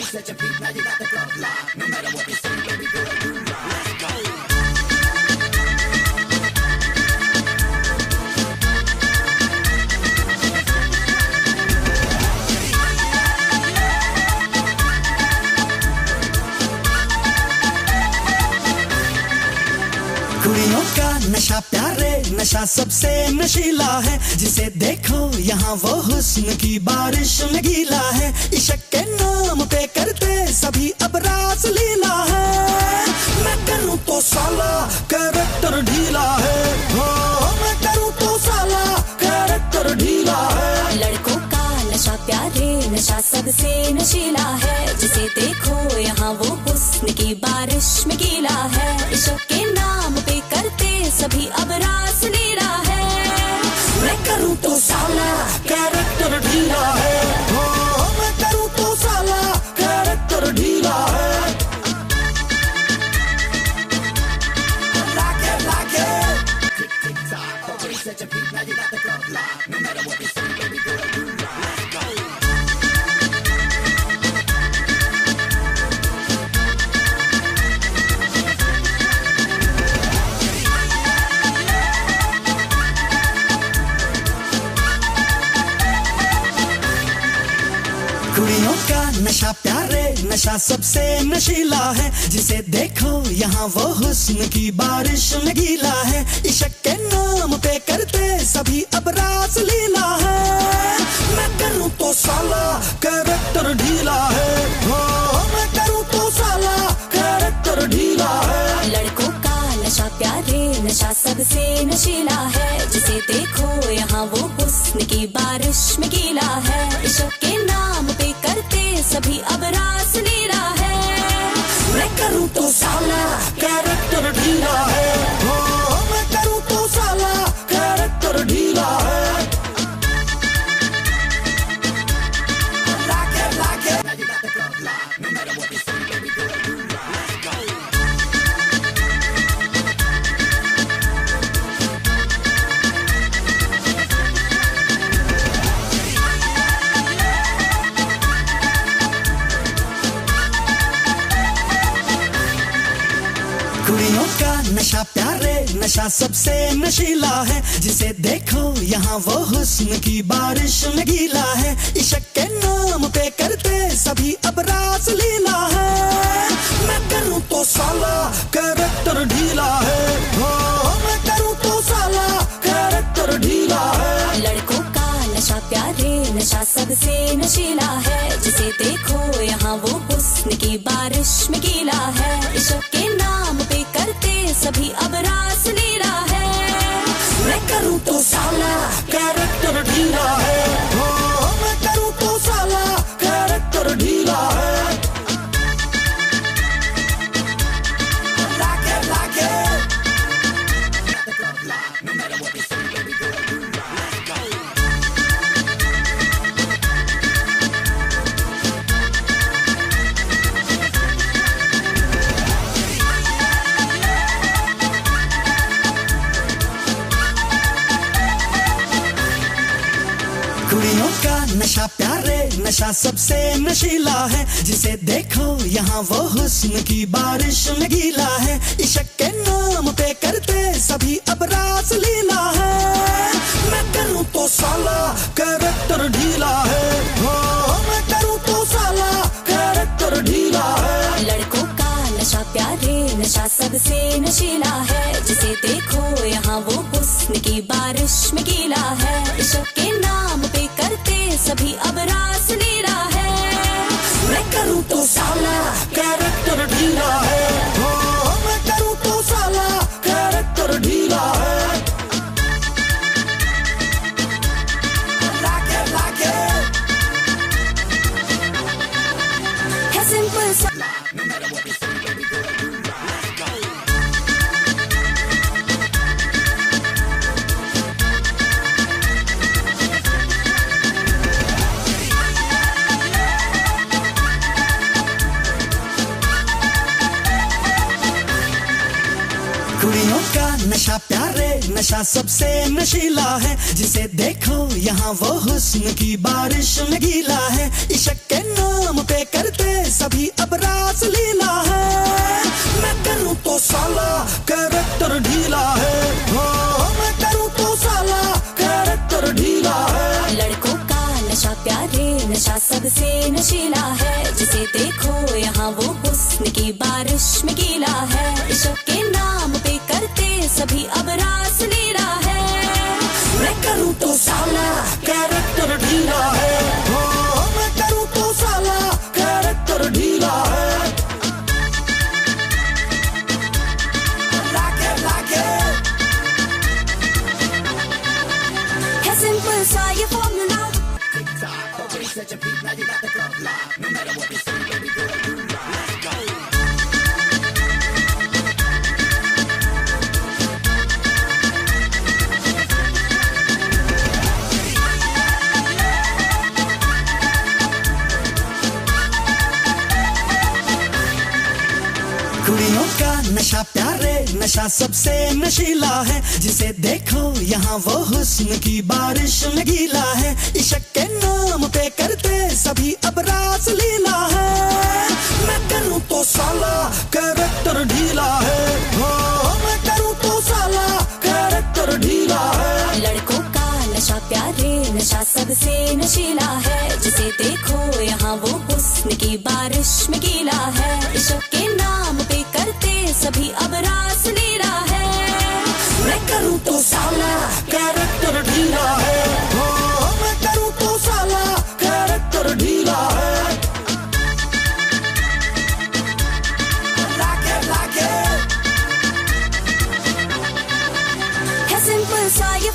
set your feet, now you got the club locked. No matter what they say, baby girl, you rock. Let's go. कुड़ियों का नशा प्यारे नशा सबसे नशीला है, जिसे देखो यहाँ वो हुस्न की बारिश में गीला है। इश्क के नाम पे करते सभी अब रास लीला है। मैं करूँ तो साला कैरेक्टर ढीला है, हो मैं करूँ तो साला कैरेक्टर ढीला है। लड़कों का नशा प्यारे नशा सबसे नशीला है, जिसे देखो यहाँ वो हुस्न की बारिश में गीला है। इश्क के नाम पे करते सभी अब रास लीला है। मैं करूँ तो साला कैरेक्टर ढीला है, हो मैं करूँ तो साला कैरेक्टर ढीला है। Like it. Tick, tick, tock. Okay, set your feet, now you got the club locked. No matter what they say, baby girl, you rock. Let's go. कुड़ियों का नशा प्यारे नशा सबसे नशीला है, जिसे देखो यहाँ वो हुस्न की बारिश में गीला है। इश्क के नाम पे करते सभी अब रास लीला है। मैं करूँ तो साला कैरेक्टर ढीला है, हो मैं करूँ तो साला कैरेक्टर ढीला है। लड़कों का नशा प्यारे नशा सबसे नशीला है, जिसे देखो यहाँ वो हुस्न की बारिश में गीला है। इश्क के नाम पे करते सभी अब रास लीला है। मैं करूँ तो साला कैरेक्टर ढीला है, हो मैं करूँ तो साला कैरेक्टर ढीला है। Like it. Now you got the club locked. No matter what they say, baby girl, you rock. Let's go. कुड़ियों का नशा प्यारे नशा सबसे नशीला है, जिसे देखो यहाँ वो हुस्न की बारिश में गीला है। इश्क के नाम पे करते सभी अब रास लीला है। मैं करूँ तो साला कैरेक्टर ढीला है, हो मैं करूँ तो साला कैरेक्टर ढीला है। लड़कों का नशा प्यारे नशा सबसे नशीला है, जिसे देखो यहाँ वो हुस्न की बारिश में गीला है। इश्क के नाम पे करते सभी अब रास लीला है। मैं करूँ तो साला कैरेक्टर ढीला है, हो मैं करूँ तो साला कैरेक्टर ढीला है। Like it. Got the club locked. No matter what they say, baby girl, you rock. Let's go. कुड़ियों का नशा प्यारे नशा सबसे नशीला है, जिसे देखो यहाँ वो हुस्न की बारिश में गीला है। इश्क के नाम पे करते सभी अब रास लीला है। मैं करूँ तो साला कैरेक्टर ढीला है, हो मैं करूँ तो साला कैरेक्टर ढीला है। लड़कों का नशा प्यारे नशा सबसे नशीला है, जिसे देखो यहाँ वो हुस्न की बारिश में गीला है। इश्क के नाम पे करते सभी अब रास लीला है। मैं करूँ तो साला कैरेक्टर ढीला है, हो मैं करूँ तो साला कैरेक्टर ढीला है। Like it. है सिंपल सा No matter what they say, baby girl, you rock. Let's go. नशा सबसे नशीला है, जिसे देखो यहाँ वो हुस्न की बारिश में गीला है। इश्क के नाम पे करते सभी अब रास लीला है। मैं करूँ तो साला कैरेक्टर ढीला है, मैं करूँ तो साला कैरेक्टर ढीला है। लड़कों का नशा प्यारे नशा सबसे नशीला है, जिसे देखो यहाँ वो हुस्न की बारिश में गीला है। इश्क के नाम पे करते सभी अब रास लीला है। मैं करूँ तो साला कैरेक्टर ढीला है, मैं करूँ तो साला कैरेक्टर ढीला है। है सिंपल सा ये formula, TikTok, okay, such a beat, now you got the club locked. No matter what they say, baby girl, you rock. Let's go. कुड़ियों का नशा प्यारे नशा सबसे नशीला है, जिसे देखो यहाँ वो हुस्न की बारिश में गीला है। इश्क के नाम पे करते सभी अब रास लीला है। मैं करूँ तो साला कैरेक्टर ढीला है, मैं करूँ तो साला कैरेक्टर ढीला है। लड़कों का नशा प्यारे नशा सबसे नशीला है, जिसे देखो यहाँ वो हुस्न की बारिश में गीला है। इश्क के नाम पे करते सभी अब रास लीला है। मैं करूँ तो साला कैरेक्टर ढीला है, मैं करूँ तो साला कैरेक्टर ढीला है। है सिंपल सा ये